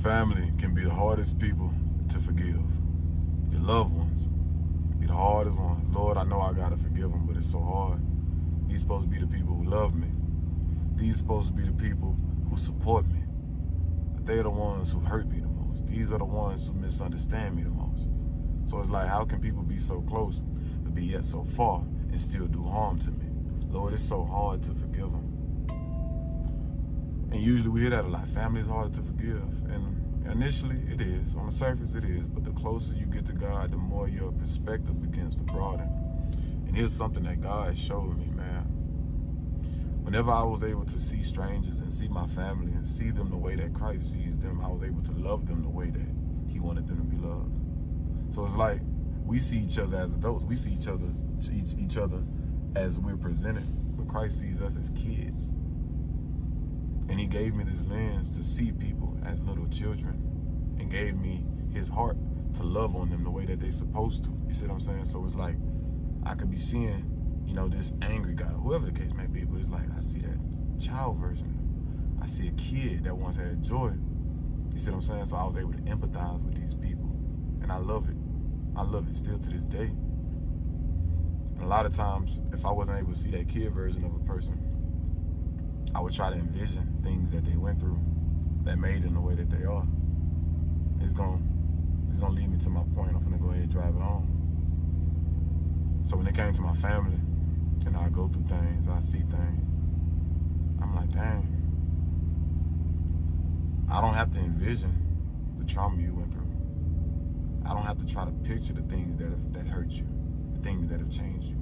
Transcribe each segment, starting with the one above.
Family can be the hardest people to forgive. Your loved ones be the hardest ones. Lord, I know I gotta forgive them, but it's so hard. These supposed to be the people who love me. These supposed to be the people who support me. But they're the ones who hurt me the most. These are the ones who misunderstand me the most. So it's like, how can people be so close, but be yet so far and still do harm to me? Lord, it's so hard to forgive them. And usually we hear that a lot. Family is harder to forgive. And initially it is. On the surface it is. But the closer you get to God, the more your perspective begins to broaden. And here's something that God showed me, man. Whenever I was able to see strangers and see my family and see them the way that Christ sees them, I was able to love them the way that He wanted them to be loved. So it's like we see each other as adults. We see each other as we're presented. But Christ sees us as kids. And He gave me this lens to see people as little children and gave me His heart to love on them the way that they're supposed to. You see what I'm saying? So it's like I could be seeing, this angry guy, whoever the case may be, but it's like I see that child version. I see a kid that once had joy. You see what I'm saying? So I was able to empathize with these people. And I love it. I love it still to this day. And a lot of times, if I wasn't able to see that kid version of a person, I would try to envision things that they went through that made them the way that they are. It's gonna lead me to my point. I'm gonna go ahead and drive it on. So when it came to my family, and I go through things, I see things, I'm like, dang. I don't have to envision the trauma you went through. I don't have to try to picture the things that hurt you, the things that have changed you.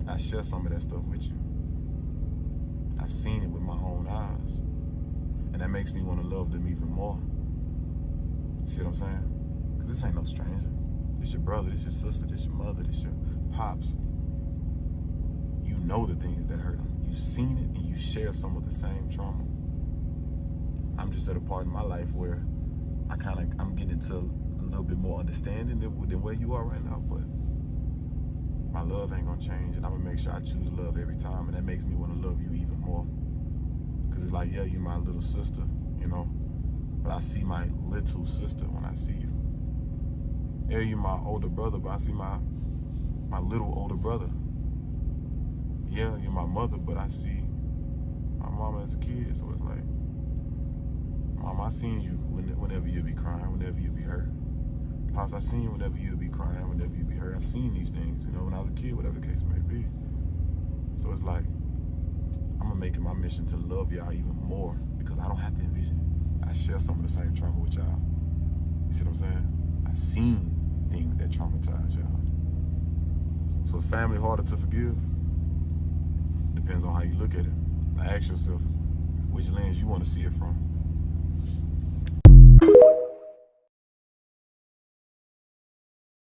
I share some of that stuff with you. I've seen it with my own eyes. And that makes me want to love them even more. You see what I'm saying? Because this ain't no stranger. This your brother, this your sister, this your mother, this your pops. You know the things that hurt them. You've seen it and you share some of the same trauma. I'm just at a part in my life where I'm getting into a little bit more understanding than where you are right now, but my love ain't gonna change, and I'm gonna make sure I choose love every time, and that makes me want to love you even more. Because it's like, yeah, you're my little sister, but I see my little sister when I see you. Yeah, you're my older brother, but I see my little older brother. Yeah, you're my mother, but I see my mama as a kid, so it's like, Mom, I seen you whenever you be crying, whenever you be hurt. Pops, I seen you whenever you be crying, whenever you be hurt. I've seen these things, when I was a kid, whatever the case may be. So it's like, I'm gonna make it my mission to love y'all even more because I don't have to envision it. I share some of the same trauma with y'all. You see what I'm saying? I've seen things that traumatize y'all. So is family harder to forgive? Depends on how you look at it. Now ask yourself, which lens you want to see it from.